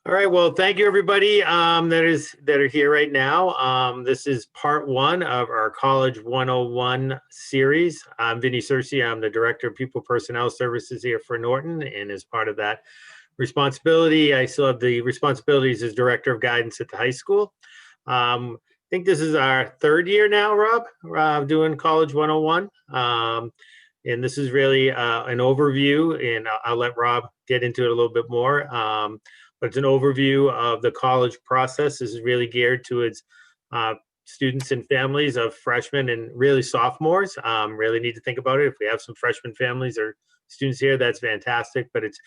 All right, well, thank you, everybody that are here right now. This is part one of our College 101 series. I'm Vinny Searcy. I'm the Director of People Personnel Services here for Norton, and as part of that responsibility, I still have the responsibilities as Director of Guidance at the high school. I think this is our third year now, Rob, doing College 101. And this is really an overview, and I'll let Rob get into it a little bit more. But it's an overview of the college process. This is really geared towards students and families of freshmen and really sophomores. Really need to think about it. If we have some freshman families or students here, that's fantastic. But it's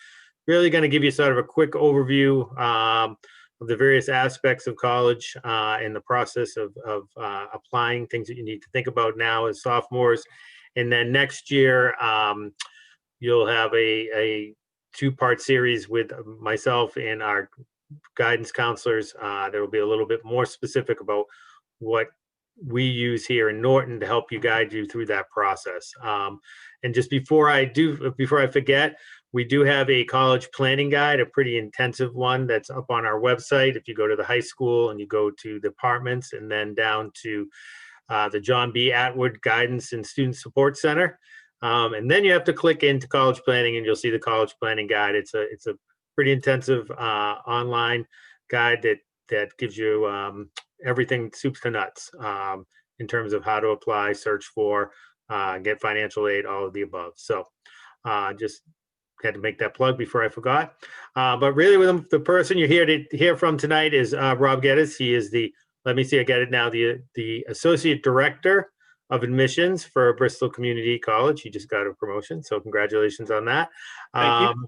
really going to give you sort of a quick overview of the various aspects of college and the process of applying, things that you need to think about now as sophomores. And then next year, you'll have a two-part series with myself and our guidance counselors. There will be a little bit more specific about what we use here in Norton to help you guide you through that process. And just before I forget, we do have a college planning guide, a pretty intensive one that's up on our website. If you go to the high school and you go to departments and then down to the John B. Atwood Guidance and Student Support Center. And then you have to click into college planning and you'll see the college planning guide. It's a pretty intensive online guide that gives you everything soup to nuts in terms of how to apply, search for, get financial aid, all of the above. So just had to make that plug before I forgot. But really with the person you're here to hear from tonight is Rob Geddes. He is let me see, I get it now, the Associate Director of Admissions for Bristol Community College. He just got a promotion, so congratulations on that. Thank you.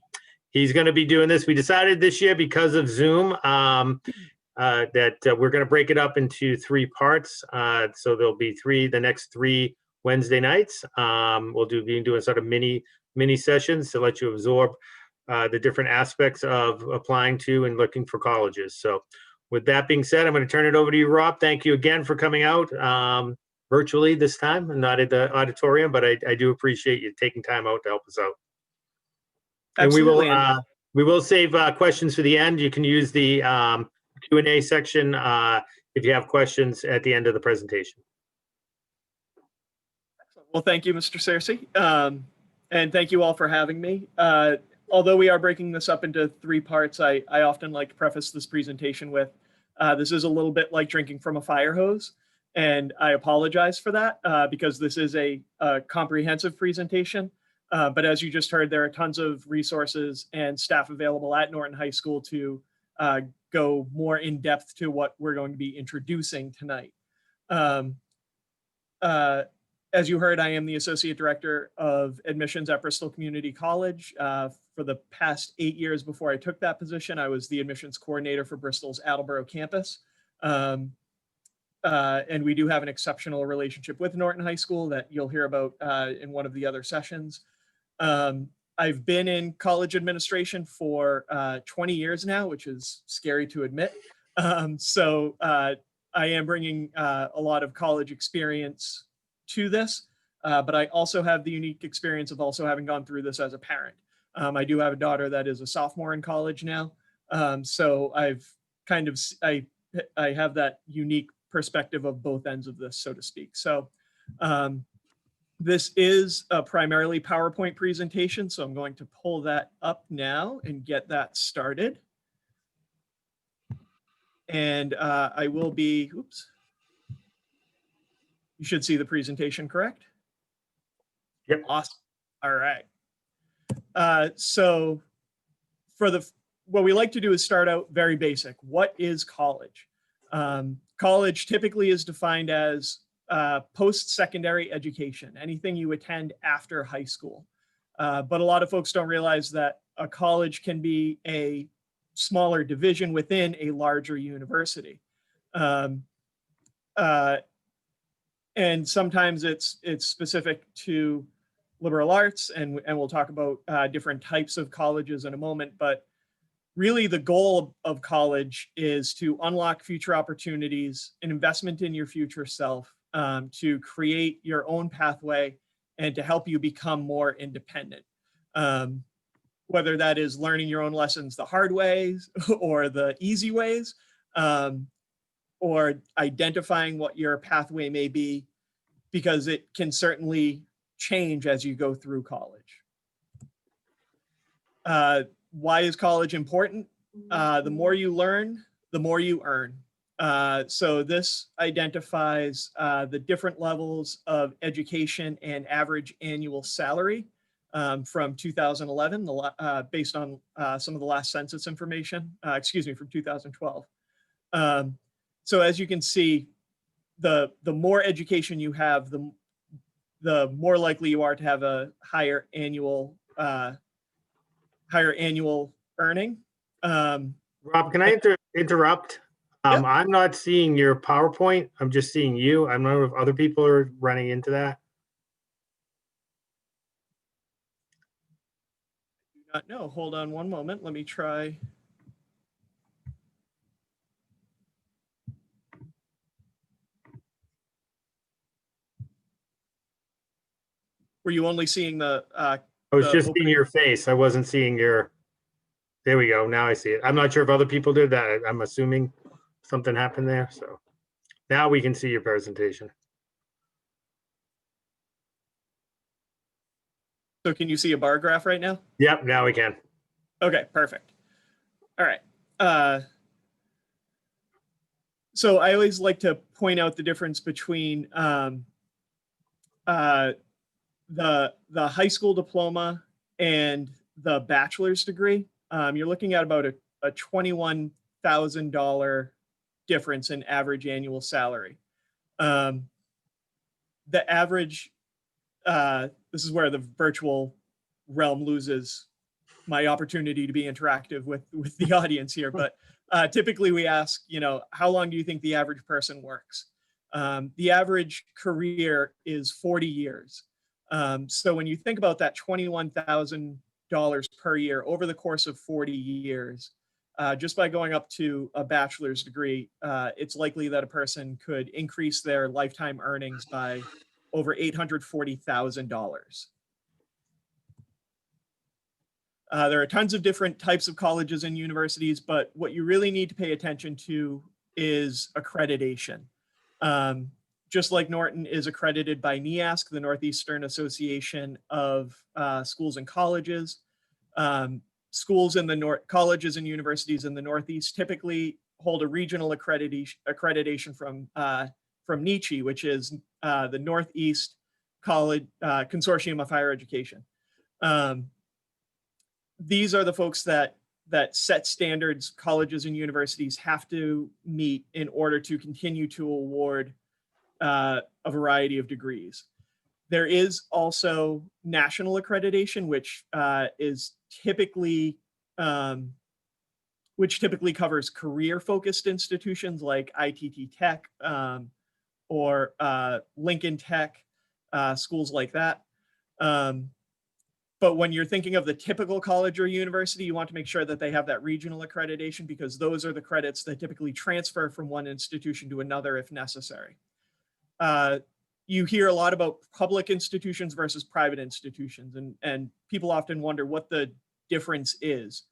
He's going to be doing this. We decided this year because of Zoom that we're going to break it up into three parts. So there'll be the next three Wednesday nights. We'll be doing sort of mini sessions to let you absorb the different aspects of applying to and looking for colleges. So with that being said, I'm going to turn it over to you, Rob. Thank you again for coming out virtually this time and not at the auditorium, but I do appreciate you taking time out to help us out. Absolutely. And we will save questions for the end. You can use the Q&A section if you have questions at the end of the presentation. Well, thank you, Mr. Searcy. And thank you all for having me. Although we are breaking this up into three parts, I often like to preface this presentation with, this is a little bit like drinking from a fire hose. And I apologize for that because this is a comprehensive presentation. But as you just heard, there are tons of resources and staff available at Norton High School to go more in depth to what we're going to be introducing tonight. As you heard, I am the Associate Director of Admissions at Bristol Community College. For the past 8 years before I took that position, I was the admissions coordinator for Bristol's Attleboro campus. And we do have an exceptional relationship with Norton High School that you'll hear about in one of the other sessions. I've been in college administration for 20 years now, which is scary to admit. So I am bringing a lot of college experience to this, but I also have the unique experience of also having gone through this as a parent. I do have a daughter that is a sophomore in college now. So I've I have that unique perspective of both ends of this, so to speak. So this is a primarily PowerPoint presentation, so I'm going to pull that up now and get that started. And I will be, oops. You should see the presentation, correct? Yep. Awesome. All right. So what we like to do is start out very basic. What is college? College typically is defined as post-secondary education, anything you attend after high school. But a lot of folks don't realize that a college can be a smaller division within a larger university. And sometimes it's specific to liberal arts, and we'll talk about different types of colleges in a moment. But really, the goal of college is to unlock future opportunities, an investment in your future self, to create your own pathway and to help you become more independent. Whether that is learning your own lessons the hard ways or the easy ways, or identifying what your pathway may be, because it can certainly change as you go through college. Why is college important? The more you learn, the more you earn. So this identifies the different levels of education and average annual salary from 2011, based on some of the last census information, from 2012. So as you can see, the more education you have, the more likely you are to have a higher annual earning. Rob, can I interrupt? Yep. I'm not seeing your PowerPoint. I'm just seeing you. I don't know if other people are running into that. Do not know. Hold on one moment. Let me try. Were you only seeing the? I was just seeing your face. I wasn't seeing your. There we go. Now I see it. I'm not sure if other people did that. I'm assuming something happened there. So now we can see your presentation. So can you see a bar graph right now? Yep, now we can. Okay, perfect. All right. So I always like to point out the difference between the high school diploma and the bachelor's degree. You're looking at about a $21,000 difference in average annual salary. The average, this is where the virtual realm loses my opportunity to be interactive with the audience here, but typically we ask, how long do you think the average person works? The average career is 40 years. So when you think about that $21,000 per year over the course of 40 years, just by going up to a bachelor's degree, it's likely that a person could increase their lifetime earnings by over $840,000. There are tons of different types of colleges and universities, but what you really need to pay attention to is accreditation. Just like Norton is accredited by NEASC, the Northeastern Association of Schools and Colleges, colleges and universities in the Northeast typically hold a regional accreditation from NECHI, which is the Northeast College Consortium of Higher Education. These are the folks that set standards colleges and universities have to meet in order to continue to award a variety of degrees. There is also national accreditation, which typically covers career-focused institutions like ITT Tech or Lincoln Tech, schools like that. But when you're thinking of the typical college or university, you want to make sure that they have that regional accreditation, because those are the credits that typically transfer from one institution to another if necessary. You hear a lot about public institutions versus private institutions, and people often wonder what the difference is.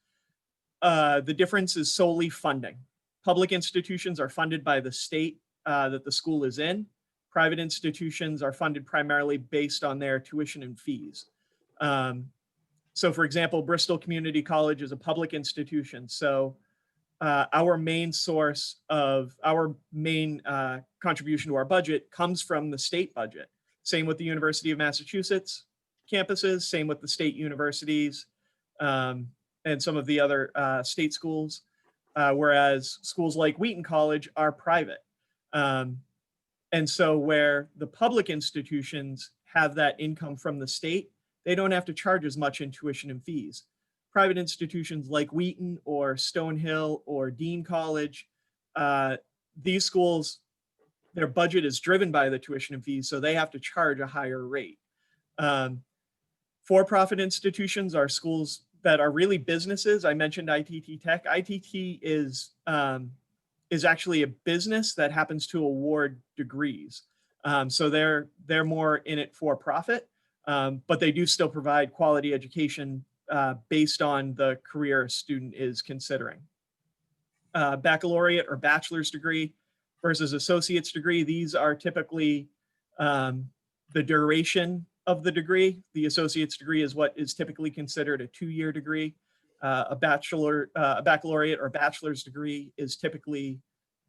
The difference is solely funding. Public institutions are funded by the state that the school is in. Private institutions are funded primarily based on their tuition and fees. So for example, Bristol Community College is a public institution. So our main contribution to our budget comes from the state budget. Same with the University of Massachusetts campuses, same with the state universities and some of the other state schools, whereas schools like Wheaton College are private. And so where the public institutions have that income from the state, they don't have to charge as much in tuition and fees. Private institutions like Wheaton or Stonehill or Dean College, these schools, their budget is driven by the tuition and fees, so they have to charge a higher rate. For-profit institutions are schools that are really businesses. I mentioned ITT Tech. ITT is actually a business that happens to award degrees. So they're more in it for profit. but they do still provide quality education based on the career a student is considering. Baccalaureate or bachelor's degree versus associate's degree, these are typically the duration of the degree. The associate's degree is what is typically considered a 2-year degree. A baccalaureate or bachelor's degree is typically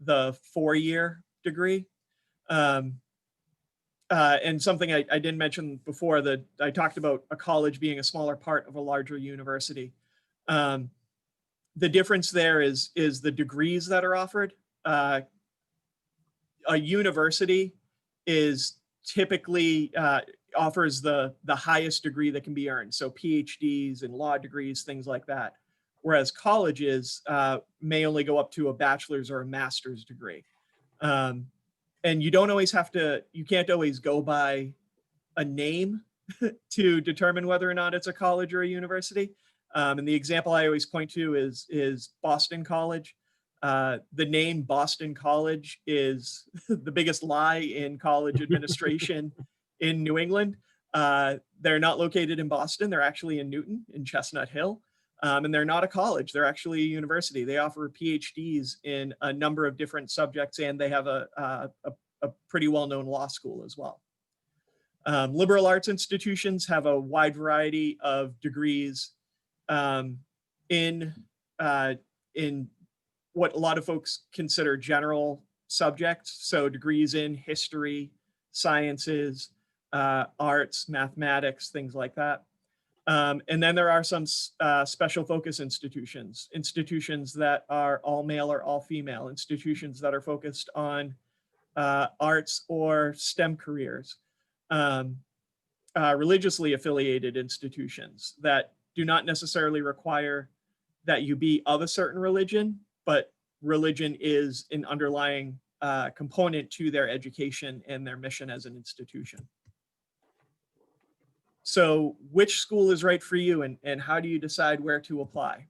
the 4-year degree. And something I didn't mention before, that I talked about a college being a smaller part of a larger university. The difference there is the degrees that are offered. A university is typically offers the highest degree that can be earned, so PhDs and law degrees, things like that. Whereas colleges may only go up to a bachelor's or a master's degree. And you don't always have to, you can't always go by a name to determine whether or not it's a college or a university. And the example I always point to is Boston College. The name Boston College is the biggest lie in college administration in New England. They're not located in Boston. They're actually in Newton, in Chestnut Hill. And they're not a college. They're actually a university. They offer PhDs in a number of different subjects, and they have a pretty well-known law school as well. Liberal arts institutions have a wide variety of degrees in what a lot of folks consider general subjects. So degrees in history, sciences, arts, mathematics, things like that. And then there are some special focus institutions that are all male or all female, institutions that are focused on arts or STEM careers. Religiously affiliated institutions that do not necessarily require that you be of a certain religion, but religion is an underlying component to their education and their mission as an institution. So which school is right for you, and how do you decide where to apply?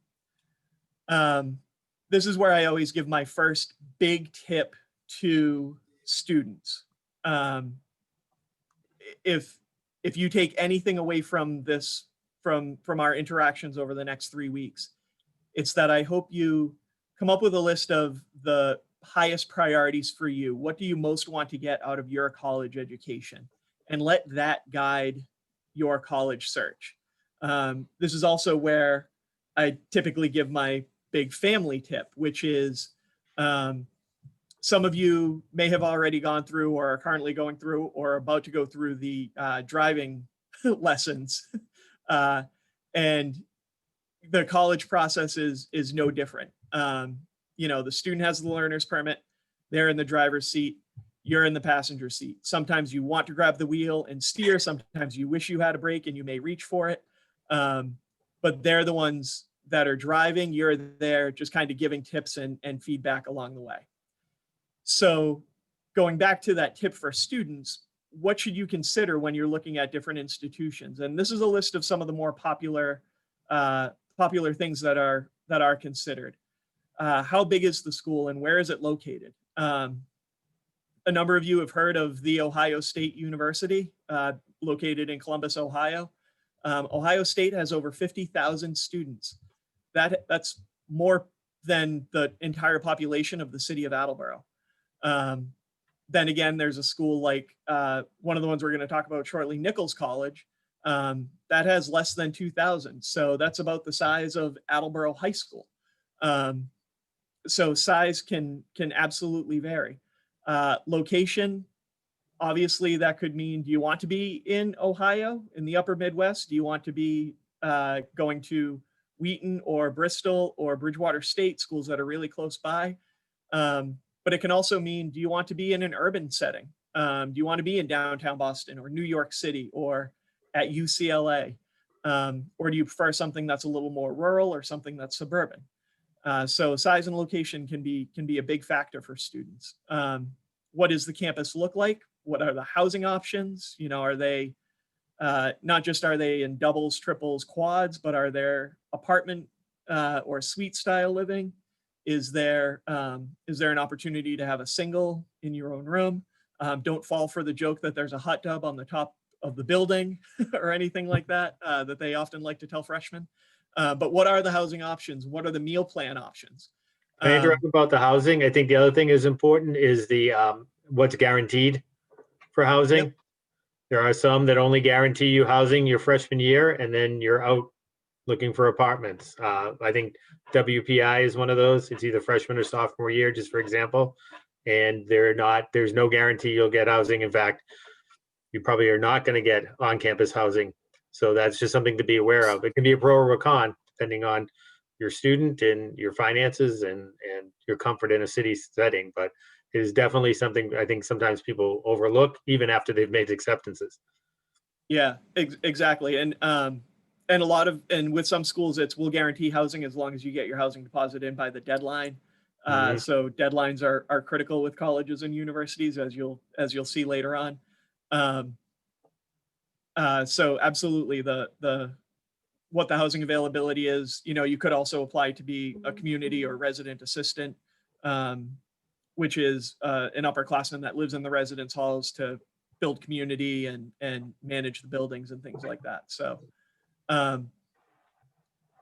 This is where I always give my first big tip to students. If you take anything away from this, from our interactions over the next 3 weeks, it's that I hope you come up with a list of the highest priorities for you. What do you most want to get out of your college education? And let that guide your college search. This is also where I typically give my big family tip, which is some of you may have already gone through or are currently going through or about to go through the driving lessons. And the college process is no different. You know, the student has the learner's permit, they're in the driver's seat, you're in the passenger seat. Sometimes you want to grab the wheel and steer, sometimes you wish you had a brake and you may reach for it. But they're the ones that are driving, you're there just kind of giving tips and feedback along the way. So going back to that tip for students, what should you consider when you're looking at different institutions? And this is a list of some of the more popular things that are considered. How big is the school and where is it located? A number of you have heard of the Ohio State University, located in Columbus, Ohio. Ohio State has over 50,000 students. That's more than the entire population of the city of Attleboro. Then again, there's a school like one of the ones we're going to talk about shortly, Nichols College, that has less than 2,000. So that's about the size of Attleboro High School. So size can absolutely vary. Location, obviously that could mean, do you want to be in Ohio, in the upper Midwest? Do you want to be going to Wheaton or Bristol or Bridgewater State, schools that are really close by? But it can also mean, do you want to be in an urban setting? Do you want to be in downtown Boston or New York City or at UCLA? Or do you prefer something that's a little more rural or something that's suburban? So size and location can be a big factor for students. What does the campus look like? What are the housing options? You know, are they not just are they in doubles, triples, quads, but are there apartment or suite style living? Is there an opportunity to have a single in your own room? Don't fall for the joke that there's a hot tub on the top the building or anything like that that they often like to tell freshmen. But what are the housing options? What are the meal plan options? Can I interrupt about the housing? I think the other thing is important is the what's guaranteed for housing. Yep. There are some that only guarantee you housing your freshman year, and then you're out looking for apartments. I think WPI is one of those. It's either freshman or sophomore year, just for example. And there's no guarantee you'll get housing. In fact, you probably are not going to get on-campus housing. So that's just something to be aware of. It can be a pro or a con, depending on your student and your finances and your comfort in a city setting. But it is definitely something I think sometimes people overlook, even after they've made acceptances. Yeah, exactly. And with some schools, we'll guarantee housing as long as you get your housing deposit in by the deadline. Mhm. So deadlines are critical with colleges and universities, as you'll see later on. So absolutely, what the housing availability is. You could also apply to be a community or resident assistant, which is an upperclassman that lives in the residence halls to build community and manage the buildings and things like that. So,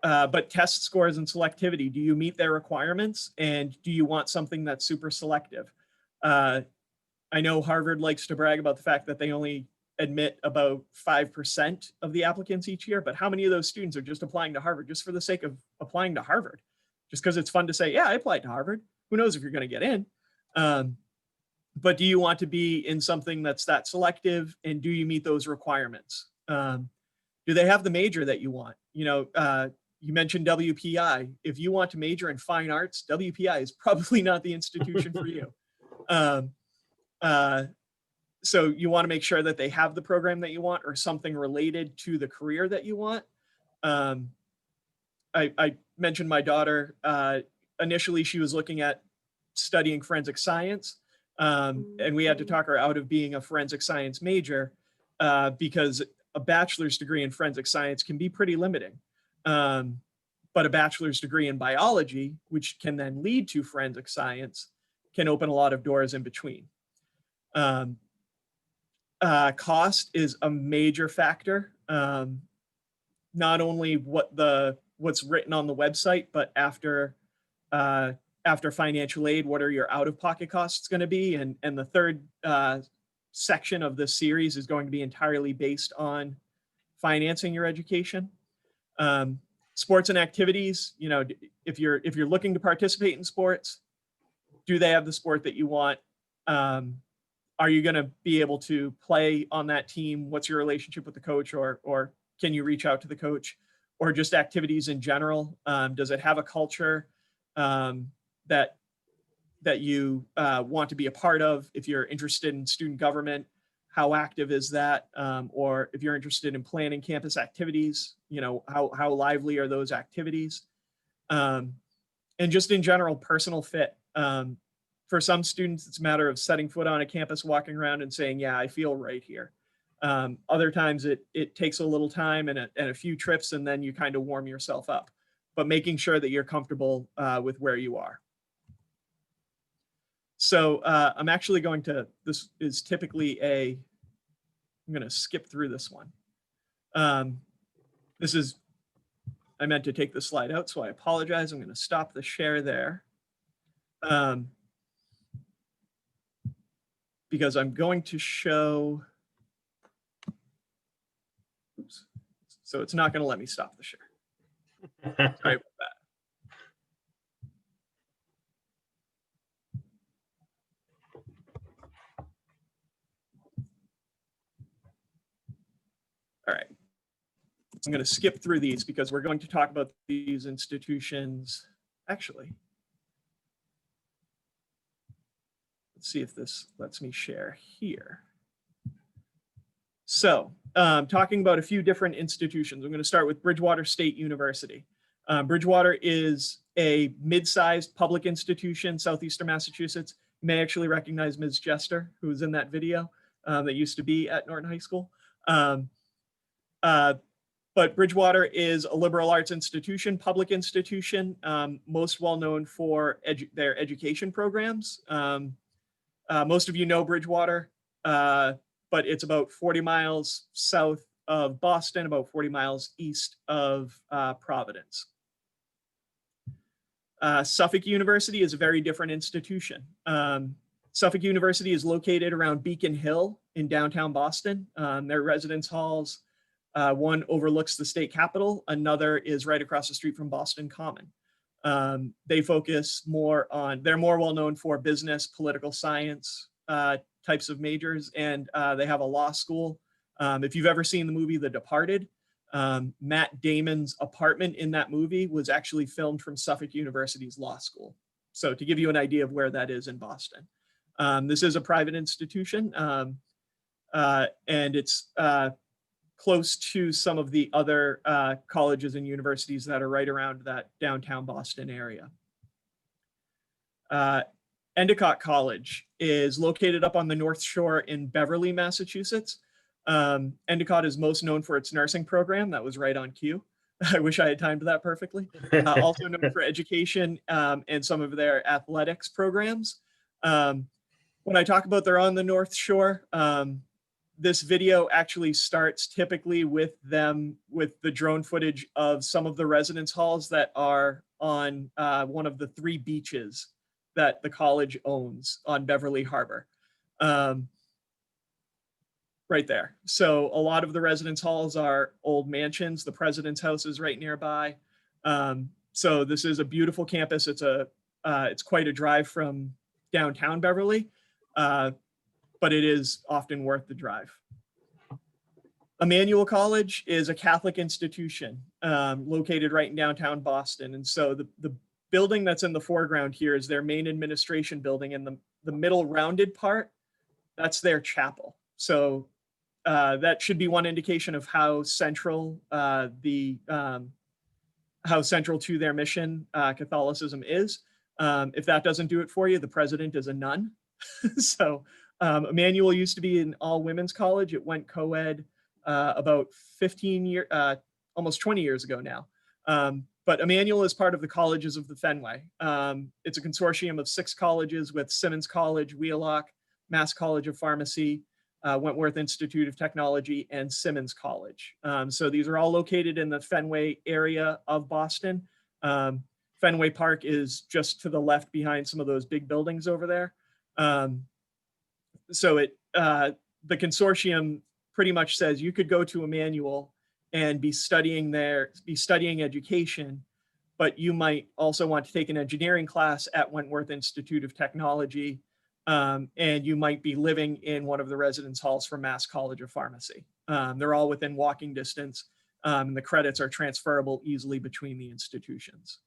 but test scores and selectivity, do you meet their requirements? And do you want something that's super selective? I know Harvard likes to brag about the fact that they only admit about 5% of the applicants each year, but how many of those students are just applying to Harvard just for the sake of applying to Harvard? Just because it's fun to say, yeah, I applied to Harvard. Who knows if you're going to get in? But do you want to be in something that's that selective, and do you meet those requirements? Do they have the major that you want? You mentioned WPI. If you want to major in fine arts, WPI is probably not the institution for you. So you want to make sure that they have the program that you want or something related to the career that you want. I mentioned my daughter. Initially, she was looking at studying forensic science, and we had to talk her out of being a forensic science major because a bachelor's degree in forensic science can be pretty limiting. But a bachelor's degree in biology, which can then lead to forensic science, can open a lot of doors in between. Cost is a major factor. Not only what's written on the website, but after financial aid, what are your out-of-pocket costs going to be? And the third section of this series is going to be entirely based on financing your education. Sports and activities, if you're looking to participate in sports, do they have the sport that you want? Are you going to be able to play on that team? What's your relationship with the coach, or can you reach out to the coach? Or just activities in general? Does it have a culture that you want to be a part of? If you're interested in student government, how active is that? Or if you're interested in planning campus activities, how lively are those activities? And just in general, personal fit. For some students, it's a matter of setting foot on a campus, walking around and saying, yeah, I feel right here. Other times it takes a little time and a few trips, and then you kind of warm yourself up, but making sure that you're comfortable with where you are. So I'm actually this is typically I'm going to skip through this one. I meant to take the slide out, so I apologize. I'm going to stop the share there. Because I'm going to show, oops, so it's not going to let me stop the share. Sorry about that. All right. I'm going to skip through these because we're going to talk about these institutions. Actually, let's see if this lets me share here. So talking about a few different institutions, I'm going to start with Bridgewater State University. Bridgewater is a mid-sized public institution, southeastern Massachusetts. You may actually recognize Ms. Jester, who was in that video that used to be at Norton High School. But Bridgewater is a liberal arts institution, public institution, most well known for their education programs. Most of you know Bridgewater, but but it's about 40 miles south of Boston, about 40 miles east of Providence. Suffolk University is a very different institution. Suffolk University is located around Beacon Hill in downtown Boston. Their residence halls, one overlooks the state capitol, another is right across the street from Boston Common. They focus more on, they're more well known for business, political science types of majors, and they have a law school. If you've ever seen the movie The Departed, Matt Damon's apartment in that movie was actually filmed from Suffolk University's law school. So to give you an idea of where that is in Boston. This is a private institution, and it's close to some of the other colleges and universities that are right around that downtown Boston area. Endicott College is located up on the North Shore in Beverly, Massachusetts. Endicott is most known for its nursing program. That was right on cue. I wish I had timed that perfectly. Also known for education and some of their athletics programs. When I talk about they're on the North Shore, this video actually starts typically with them, with the drone footage of some of the residence halls that are on one of the 3 beaches that the college owns on Beverly Harbor. Right there. So a lot of the residence halls are old mansions. The president's house is right nearby. So this is a beautiful campus. It's quite a drive from downtown Beverly, but it is often worth the drive. Emmanuel College is a Catholic institution located right in downtown Boston. And so the building that's in the foreground here is their main administration building, and the middle rounded part, that's their chapel. So that should be one indication of how central how central to their mission Catholicism is. If that doesn't do it for you, the president is a nun. So Emmanuel used to be an all-women's college. It went co-ed about 15 years, almost 20 years ago now. But Emmanuel is part of the Colleges of the Fenway. It's a consortium of 6 colleges with Simmons College, Wheelock, Mass College of Pharmacy, Wentworth Institute of Technology, and Simmons College. So these are all located in the Fenway area of Boston. Fenway Park is just to the left behind some of those big buildings over there. So the consortium pretty much says you could go to Emmanuel and be studying education, but you might also want to take an engineering class at Wentworth Institute of Technology, and you might be living in one of the residence halls for Mass College of Pharmacy. They're all within walking distance, and the credits are transferable easily between the institutions.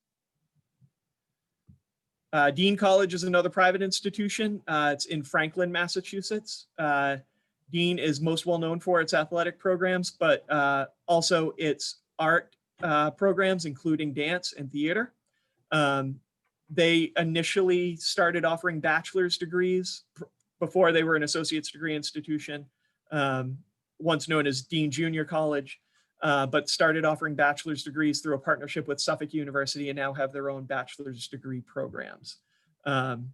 Dean College is another private institution. It's in Franklin, Massachusetts. Dean is most well known for its athletic programs, but also its art programs, including dance and theater. They initially started offering bachelor's degrees before they were an associate's degree institution, once known as Dean Junior College, but started offering bachelor's degrees through a partnership with Suffolk University and now have their own bachelor's degree programs. And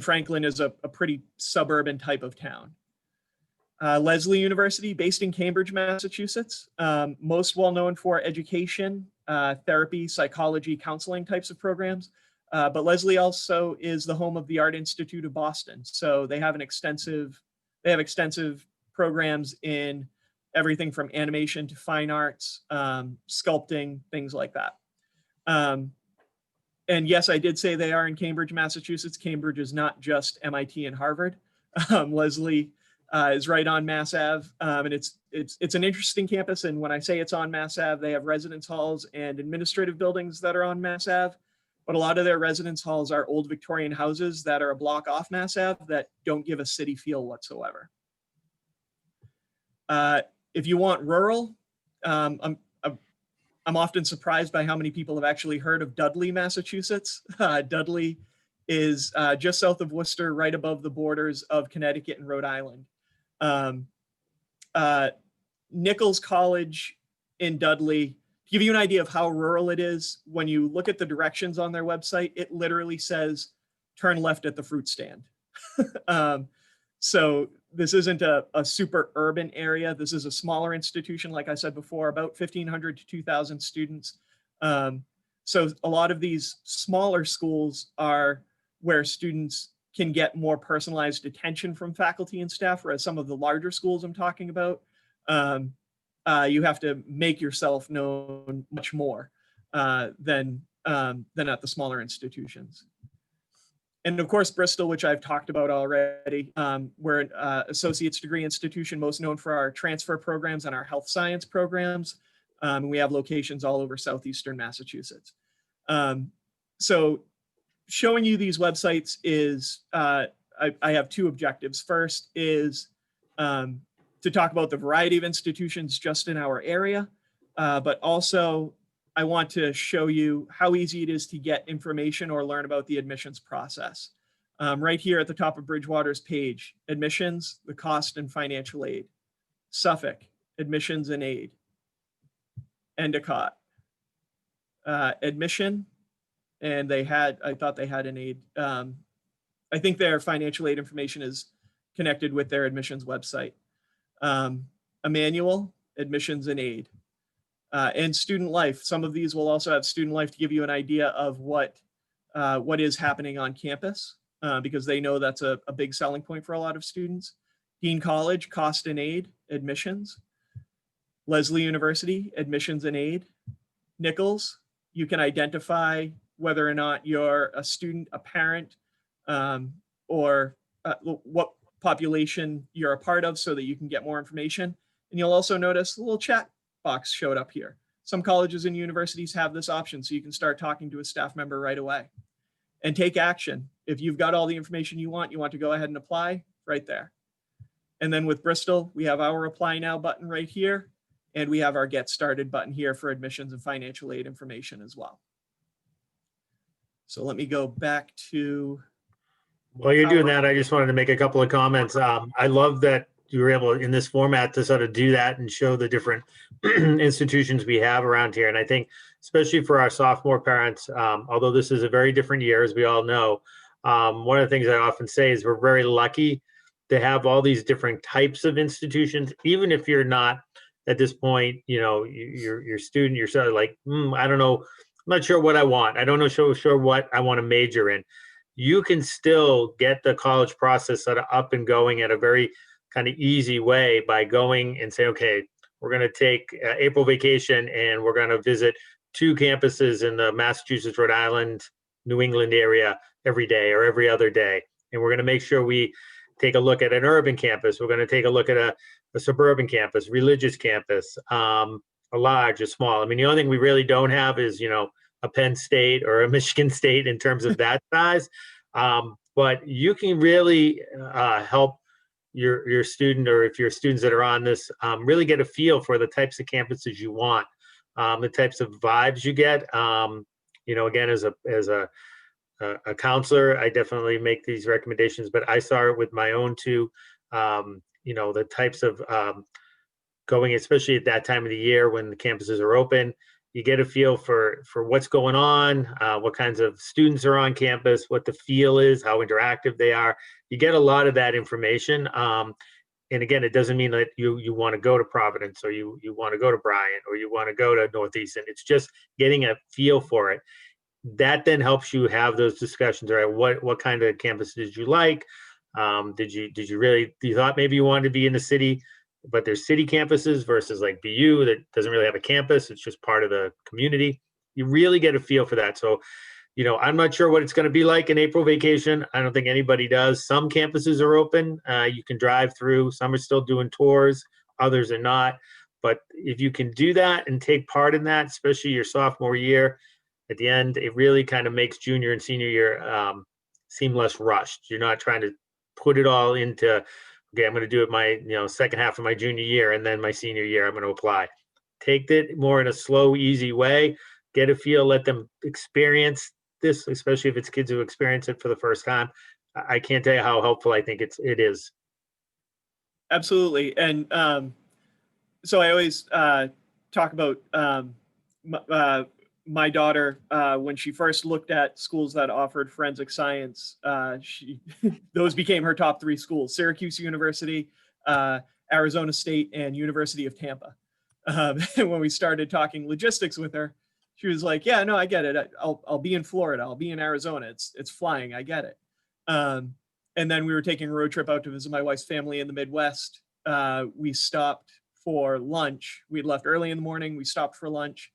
Franklin is a pretty suburban type of town. Lesley University, based in Cambridge, Massachusetts, most well known for education, therapy, psychology, counseling types of programs. But Lesley also is the home of the Art Institute of Boston. So they have extensive programs in everything from animation to fine arts, sculpting, things like that. And yes, I did say they are in Cambridge, Massachusetts. Cambridge is not just MIT and Harvard. Lesley is right on Mass Ave, and it's an interesting campus. And when I say it's on Mass Ave, they have residence halls and administrative buildings that are on Mass Ave. But a lot of their residence halls are old Victorian houses that are a block off Mass Ave that don't give a city feel whatsoever. If you want rural, I'm often surprised by how many people have actually heard of Dudley, Massachusetts. Dudley is just south of Worcester, right above the borders of Connecticut and Rhode Island. Nichols College in Dudley, to give you an idea of how rural it is, when you look at the directions on their website, it literally says, turn left at the fruit stand. So this isn't a super urban area. This is a smaller institution, like I said before, about 1,500 to 2,000 students. So a lot of these smaller schools are where students can get more personalized attention from faculty and staff, whereas some of the larger schools I'm talking about, you have to make yourself known much more than at the smaller institutions. And of course, Bristol, which I've talked about already, we're an associate's degree institution, most known for our transfer programs and our health science programs. And we have locations all over southeastern Massachusetts. So showing you these websites is, I have two objectives. First is to talk about the variety of institutions just in our area, but also I want to show you how easy it is to get information or learn about the admissions process. Right here at the top of Bridgewater's page, admissions, the cost and financial aid. Suffolk, admissions and aid. Endicott, admission, and I thought they had an aid. I think their financial aid information is connected with their admissions website. Emmanuel, admissions and aid. And student life. Some of these will also have student life to give you an idea of what is happening on campus, because they know that's a big selling point for a lot of students. Dean College, cost and aid, admissions. Lesley University, admissions and aid. Nichols, you can identify whether or not you're a student, a parent, or what population you're a part of so that you can get more information. And you'll also notice a little chat box showed up here. Some colleges and universities have this option, so you can start talking to a staff member right away and take action. If you've got all the information you want to go ahead and apply, right there. And then with Bristol, we have our Apply Now button right here, and we have our Get Started button here for admissions and financial aid information as well. So let me go back to. While you're doing that, I just wanted to make a couple of comments. I love that you were able in this format to sort of do that and show the different institutions we have around here. And I think, especially for our sophomore parents, although this is a very different year, as we all know, one of the things I often say is we're very lucky to have all these different types of institutions, even if you're not at this point, you're student, you're sort of like, I don't know, I'm not sure what I want. I don't know sure what I want to major in. You can still get the college process sort of up and going at a very kind of easy way by going and say, okay, we're going to take April vacation and we're going to visit 2 campuses in the Massachusetts, Rhode Island, New England area every day or every other day. And we're going to make sure we take a look at an urban campus. We're going to take a look at a suburban campus, religious campus, a large, a small. I mean, the only thing we really don't have is, a Penn State or a Michigan State in terms of that size. But you can really help your student, or if your students that are on this, really get a feel for the types of campuses you want, the types of vibes you get. Again, as a counselor, I definitely make these recommendations, but I saw it with my own two, the types of going, especially at that time of the year when the campuses are open, you get a feel for what's going on, what kinds of students are on campus, what the feel is, how interactive they are. You get a lot of that information. And again, it doesn't mean that you want to go to Providence or you want to go to Bryant or you want to go to Northeastern. It's just getting a feel for it. That then helps you have those discussions, right? What kind of campus did you like? Did you thought maybe you wanted to be in the city, but there's city campuses versus like BU that doesn't really have a campus. It's just part of the community. You really get a feel for that. So, I'm not sure what it's going to be like in April vacation. I don't think anybody does. Some campuses are open. You can drive through. Some are still doing tours. Others are not. But if you can do that and take part in that, especially your sophomore year, at the end, it really kind of makes junior and senior year seem less rushed. You're not trying to put it all into, okay, I'm going to do it my second half of my junior year, and then my senior year I'm going to apply. Take it more in a slow, easy way. Get a feel. Let them experience this, especially if it's kids who experience it for the first time. I can't tell you how helpful I think it is. Absolutely, and so I always talk about my daughter, when she first looked at schools that offered forensic science, those became her top 3 schools: Syracuse University, Arizona State, and University of Tampa. And when we started talking logistics with her, she was like, "Yeah, no, I get it. I'll be in Florida. I'll be in Arizona. It's flying. I get it." And then we were taking a road trip out to visit my wife's family in the Midwest. We stopped for lunch. We'd left early in the morning. We stopped for lunch.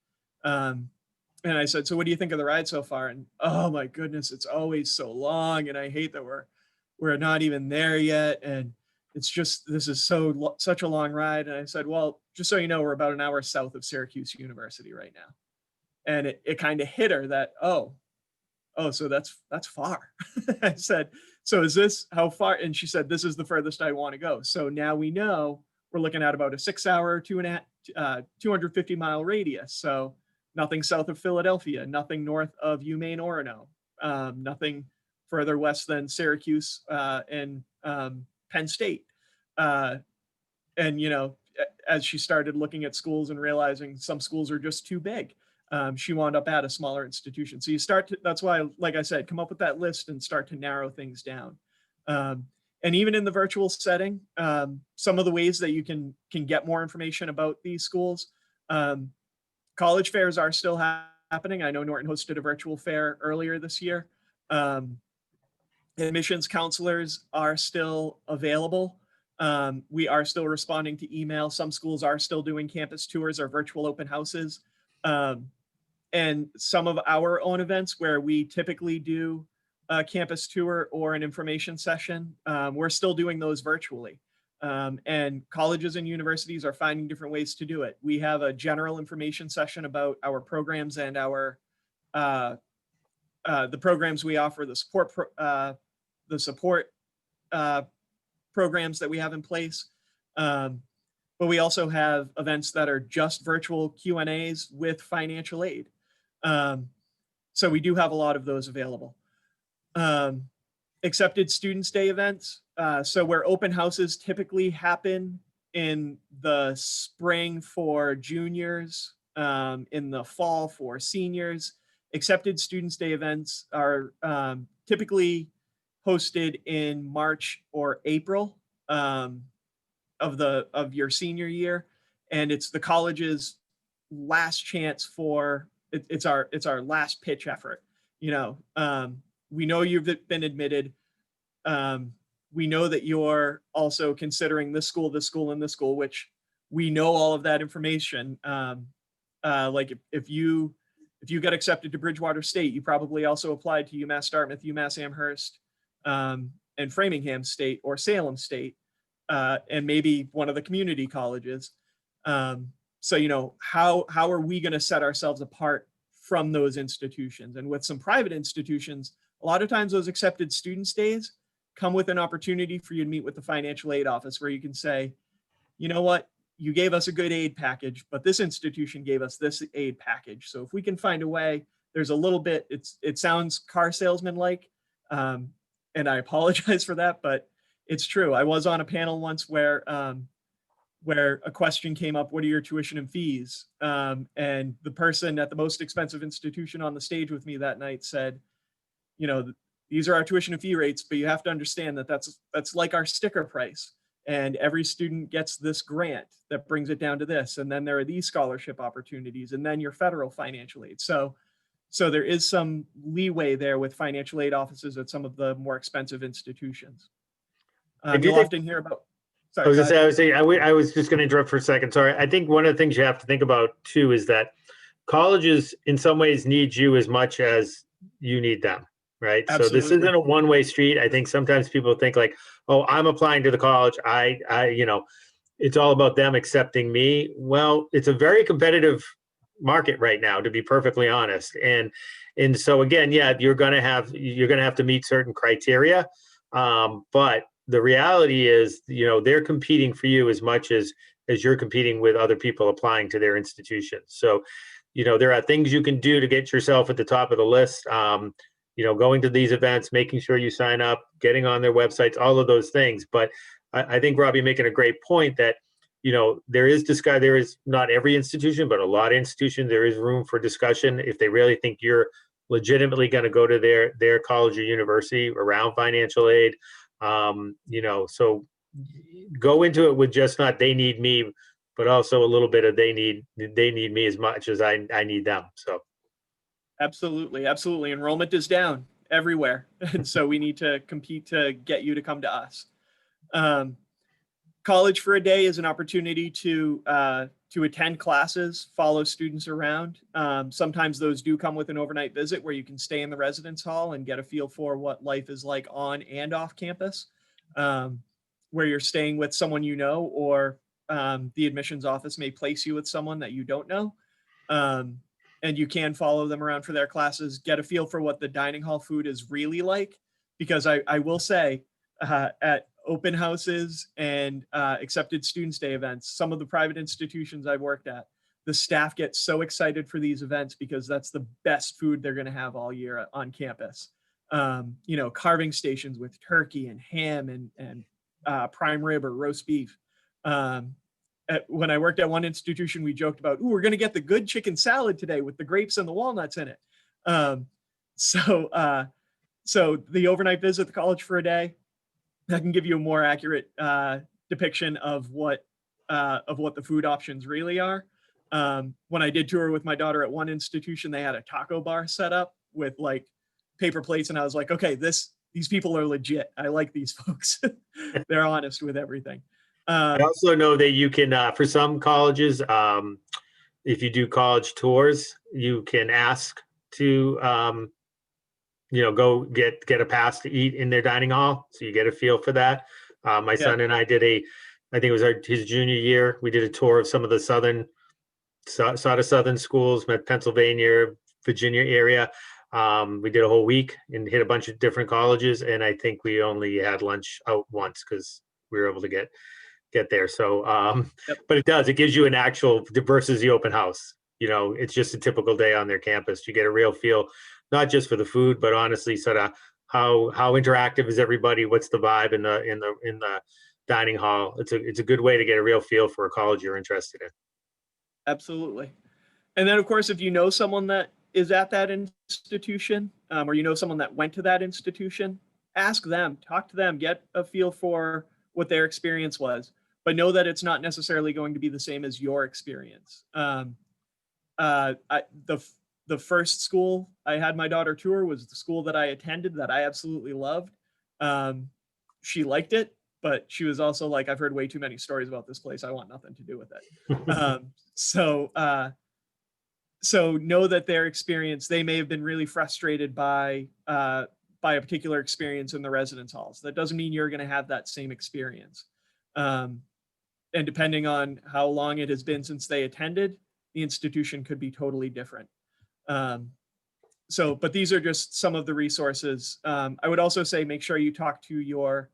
And I said, "So what do you think of the ride so far?" And oh my goodness, it's always so long. And I hate that we're not even there yet. And it's just, this is such a long ride. And I said, "Well, just so you know, we're about an hour south of Syracuse University right now." And it kind of hit her that, oh, so that's far. I said, "So is this how far?" And she said, "This is the furthest I want to go." So now we know we're looking at about a 6-hour, 250-mile radius. So nothing south of Philadelphia, nothing north of UMaine, Orono, nothing further west than Syracuse and Penn State. And, you know, as she started looking at schools and realizing some schools are just too big, she wound up at a smaller institution. So you start to, that's why, like I said, come up with that list and start to narrow things down. And even in the virtual setting, some of the ways that you can get more information about these schools, college fairs are still happening. I know Norton hosted a virtual fair earlier this year. Admissions counselors are still available. We are still responding to email. Some schools are still doing campus tours or virtual open houses. And some of our own events where we typically do a campus tour or an information session, we're still doing those virtually. And colleges and universities are finding different ways to do it. We have a general information session about our programs and our the programs we offer, the support programs that we have in place. But we also have events that are just virtual Q&As with financial aid. So we do have a lot of those available. Accepted Students Day events. So where open houses typically happen in the spring for juniors, in the fall for seniors, Accepted Students Day events are typically hosted in March or April of your senior year, and it's the college's last chance for it's our last pitch effort. You know, we know you've been admitted. We know that you're also considering this school, and this school, which we know all of that information. Like if you got accepted to Bridgewater State, you probably also applied to UMass Dartmouth, UMass Amherst, and Framingham State or Salem State, and maybe one of the community colleges. So, you know, how are we going to set ourselves apart from those institutions? And with some private institutions, a lot of times those Accepted Students Days come with an opportunity for you to meet with the financial aid office where you can say, you know what, you gave us a good aid package, but this institution gave us this aid package. So if we can find a way, there's a little bit, it sounds car salesman like, and I apologize for that, but it's true. I was on a panel once where a question came up, what are your tuition and fees? And the person at the most expensive institution on the stage with me that night said, you know, these are our tuition and fee rates, but you have to understand that that's like our sticker price. And every student gets this grant that brings it down to this. And then there are these scholarship opportunities, and then your federal financial aid. So there is some leeway there with financial aid offices at some of the more expensive institutions. You'll often hear about. Sorry, I was just going to interrupt for a second. Sorry. I think one of the things you have to think about too is that colleges in some ways need you as much as you need them, right? Absolutely. So this isn't a one-way street. I think sometimes people think like, oh, I'm applying to the college. You know, it's all about them accepting me. Well, it's a very competitive market right now, to be perfectly honest. And so again, yeah, you're going to have to meet certain criteria. But the reality is, you know, they're competing for you as much as you're competing with other people applying to their institutions. So, you know, there are things you can do to get yourself at the top of the list. You know, going to these events, making sure you sign up, getting on their websites, all of those things. But I think, Robbie, making a great point that there is discuss. There is not every institution, but a lot of institutions, there is room for discussion if they really think you're legitimately going to go to their college or university around financial aid. So go into it with just not they need me, but also a little bit of they need me as much as I need them. So Absolutely. Enrollment is down everywhere. And so we need to compete to get you to come to us. College for a Day is an opportunity to attend classes, follow students around. Sometimes those do come with an overnight visit where you can stay in the residence hall and get a feel for what life is like on and off campus, where you're staying with someone or the admissions office may place you with someone that you don't know. And you can follow them around for their classes, get a feel for what the dining hall food is really like. Because I will say, at open houses and accepted students day events, some of the private institutions I've worked at, the staff gets so excited for these events because that's the best food they're going to have all year on campus. Carving stations with turkey and ham and prime rib or roast beef. When I worked at one institution, we joked about, "Ooh, we're going to get the good chicken salad today with the grapes and the walnuts in it." So the overnight visit to College for a Day, that can give you a more accurate depiction of what the food options really are. When I did tour with my daughter at one institution, they had a taco bar set up with like paper plates, and I was like, okay, these people are legit. I like these folks. They're honest with everything. I also know that you can, for some colleges, if you do college tours, you can ask to, go get a pass to eat in their dining hall, so you get a feel for that. My son and I did I think it was his junior year. We did a tour of some of the southern schools, Pennsylvania, Virginia area. We did a whole week and hit a bunch of different colleges, and I think we only had lunch out once because we were able to get there. So, Yep. but it gives you an actual versus the open house. It's just a typical day on their campus. You get a real feel, not just for the food, but honestly, sort of how interactive is everybody? What's the vibe in the dining hall? It's a good way to get a real feel for a college you're interested in. Absolutely. And then, of course, if you know someone that is at that institution, or someone that went to that institution, ask them, talk to them, get a feel for what their experience was, but know that it's not necessarily going to be the same as your experience. The first school I had my daughter tour was the school that I attended that I absolutely loved. She liked it, but she was also like, I've heard way too many stories about this place. I want nothing to do with it. So know that their experience, they may have been really frustrated by a particular experience in the residence halls. That doesn't mean you're going to have that same experience. And depending on how long it has been since they attended, the institution could be totally different. But these are just some of the resources. I would also say make sure you talk to your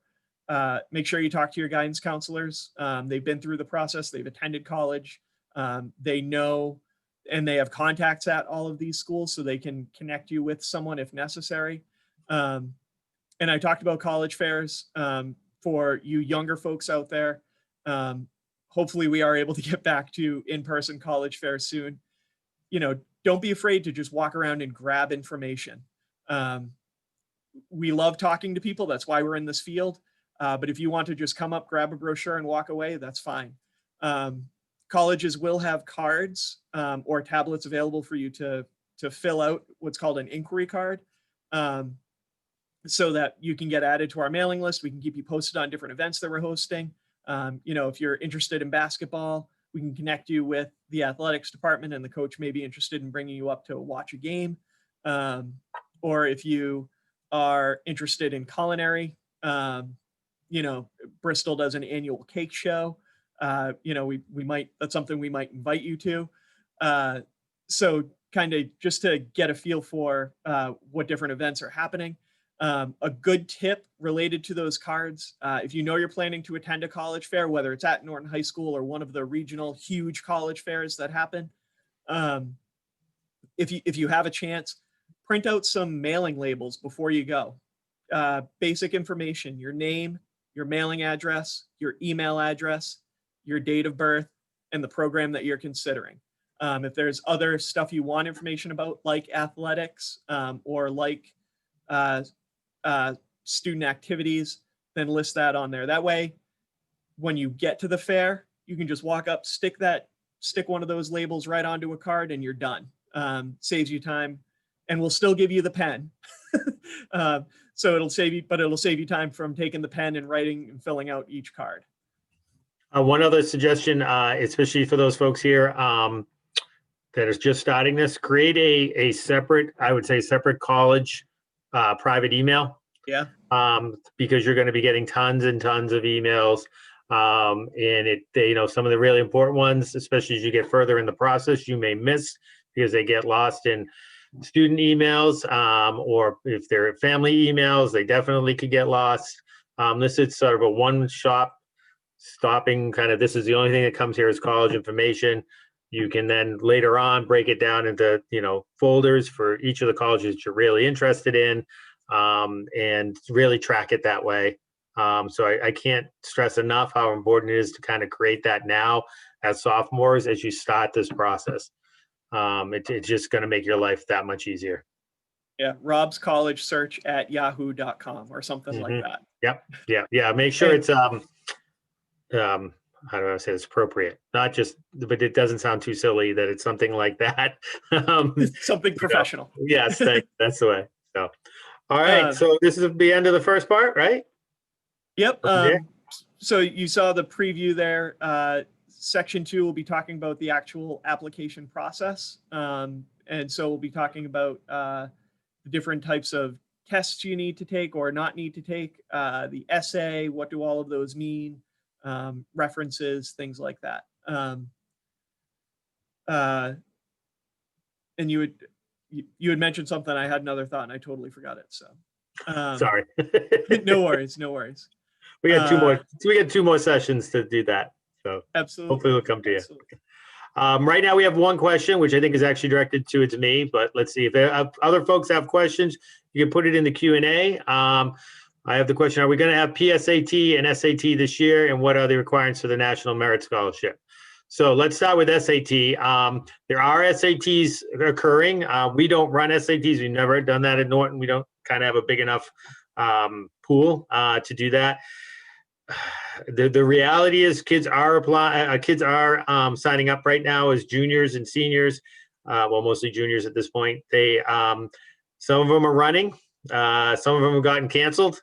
guidance counselors. They've been through the process. They've attended college. They know, and they have contacts at all of these schools, so they can connect you with someone if necessary. And I talked about college fairs. For you younger folks out there, hopefully we are able to get back to in-person college fairs soon. Don't be afraid to just walk around and grab information. We love talking to people. That's why we're in this field. But if you want to just come up, grab a brochure and walk away, that's fine. Colleges will have cards or tablets available for you to fill out what's called an inquiry card, so that you can get added to our mailing list. We can keep you posted on different events that we're hosting. If you're interested in basketball, we can connect you with the athletics department, and the coach may be interested in bringing you up to watch a game. Or if you are interested in culinary, Bristol does an annual cake show. That's something we might invite you to. So kind of just to get a feel for what different events are happening. A good tip related to those cards, if you know you're planning to attend a college fair, whether it's at Norton High School or one of the regional huge college fairs that happen, if you have a chance, print out some mailing labels before you go. Basic information: your name, your mailing address, your email address, your date of birth, and the program that you're considering. If there's other stuff you want information about, like athletics or like student activities, then list that on there. That way, when you get to the fair, you can just walk up, stick one of those labels right onto a card, and you're done. Saves you time, and we'll still give you the pen. So it'll save you time from taking the pen and writing and filling out each card. One other suggestion, especially for those folks here that is just starting this, create a separate, I would say separate college private email. Yeah. Because you're going to be getting tons and tons of emails. And some of the really important ones, especially as you get further in the process, you may miss because they get lost in student emails, or if they're family emails, they definitely could get lost. This is sort of a one-stop stopping kind of, this is the only thing that comes here is college information. You can then later on break it down into, folders for each of the colleges you're really interested in, and really track it that way. So I can't stress enough how important it is to kind of create that now as sophomores as you start this process. It's just going to make your life that much easier. Yeah, Rob's college search at yahoo.com or something like that. Yep. Yeah. Make sure it's how do I say it's appropriate? Not just, but it doesn't sound too silly that it's something like that. Something professional. Yes, that's the way. So, all right. So this is the end of the first part, right? Yep. So you saw the preview there. Section 2 will be talking about the actual application process. And so we'll be talking about the different types of tests you need to take or not need to take, the essay, what do all of those mean, references, things like that. And you had mentioned something. I had another thought and I totally forgot it. So sorry. No worries. We got two more sessions to do that. So absolutely. Hopefully we'll come to you. Right now we have one question, which I think is actually directed to me, but let's see if other folks have questions. You can put it in the Q&A. I have the question, are we going to have PSAT and SAT this year, and what are the requirements for the National Merit Scholarship? So let's start with SAT. There are SATs occurring. We don't run SATs. We've never done that at Norton. We don't kind of have a big enough pool to do that. The reality is kids are signing up right now as juniors and seniors, well, mostly juniors at this point. They some of them are running, some of them have gotten canceled.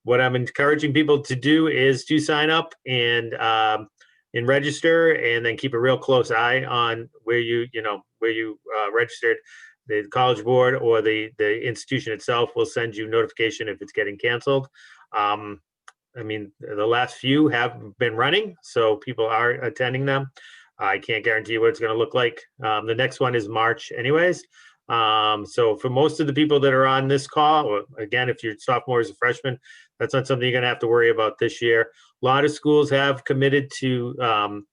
What I'm encouraging people to do is to sign up and register, and then keep a real close eye on where you registered. The College Board or the institution itself will send you notification if it's getting canceled. I mean, the last few have been running, so people are attending them. I can't guarantee you what it's going to look like. The next one is March anyways. So for most of the people that are on this call, or again, if you're sophomores or freshmen, that's not something you're going to have to worry about this year. A lot of schools have committed to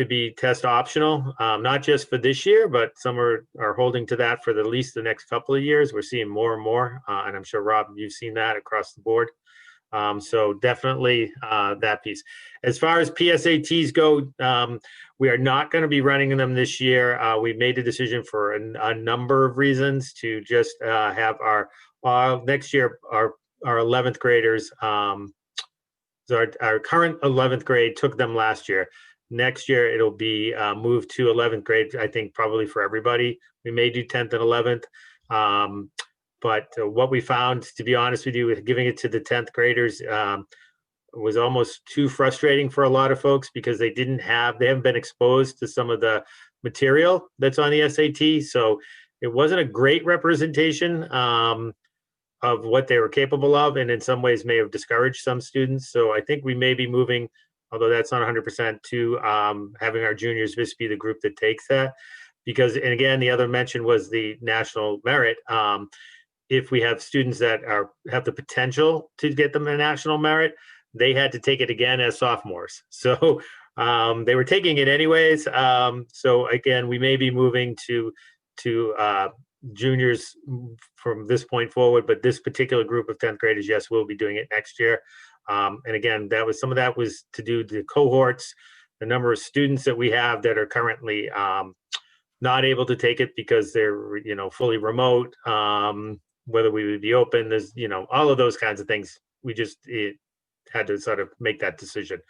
be test optional, not just for this year, but some are holding to that for at least the next couple of years. We're seeing more and more, and I'm sure, Rob, you've seen that across the board. So definitely that piece. As far as PSATs go, we are not going to be running them this year. We made a decision for a number of reasons to just have our next year, our 11th graders, our current 11th grade took them last year. Next year, it'll be moved to 11th grade, I think probably for everybody. We may do 10th and 11th. But what we found, to be honest with you, with giving it to the 10th graders was almost too frustrating for a lot of folks, because they haven't been exposed to some of the material that's on the SAT. So it wasn't a great representation of what they were capable of, and in some ways may have discouraged some students. So I think we may be moving, although that's not 100%, to having our juniors just be the group that takes that. Because, and again, the other mention was the national merit. If we have students that have the potential to get them a national merit, they had to take it again as sophomores. So they were taking it anyways. So again, we may be moving to juniors from this point forward, but this particular group of 10th graders, yes, we'll be doing it next year. And again, some of that was to do the cohorts, the number of students that we have that are currently not able to take it because they're, fully remote, whether we would be open, there's, all of those kinds of things. It had to sort of make that decision.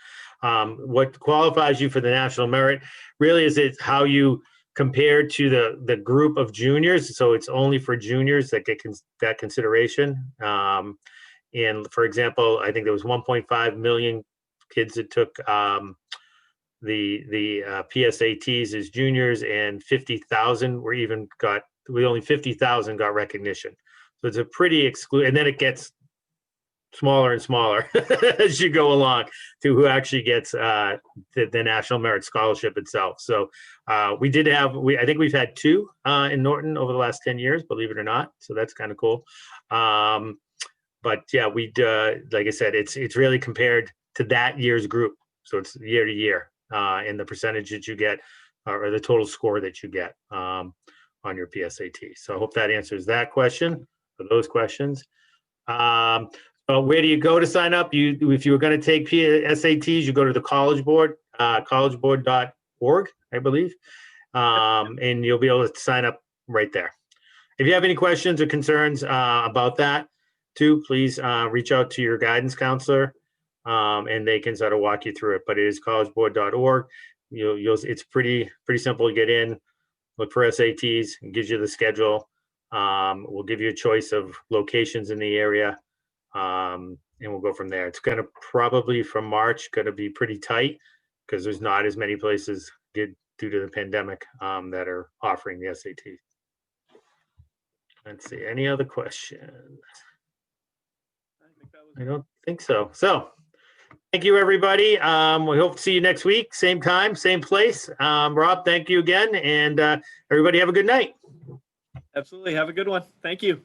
What qualifies you for the national merit really is it's how you compare to the group of juniors. So it's only for juniors that get that consideration. And for example, I think there was 1.5 million kids that took the PSATs as juniors, and 50,000 only 50,000 got recognition. So it's a pretty and then it gets smaller and smaller as you go along to who actually gets the National Merit Scholarship itself. So I think we've had 2 in Norton over the last 10 years, believe it or not. So that's kind of cool. But yeah, like I said, it's really compared to that year's group. So it's year to year, and the percentage that you get or the total score that you get on your PSAT. So I hope that answers that question or those questions. Where do you go to sign up? If you were going to take SATs, you go to the College Board, collegeboard.org, I believe, and you'll be able to sign up right there. If you have any questions or concerns about that, too, please reach out to your guidance counselor, and they can sort of walk you through it. But it is collegeboard.org. It's pretty simple to get in. Look for SATs. It gives you the schedule. We'll give you a choice of locations in the area, and we'll go from there. It's going to probably from March going to be pretty tight because there's not as many places due to the pandemic that are offering the SAT. Let's see. Any other questions? I don't think so. So thank you, everybody. We hope to see you next week. Same time, same place. Rob, thank you again. And everybody have a good night. Absolutely. Have a good one. Thank you.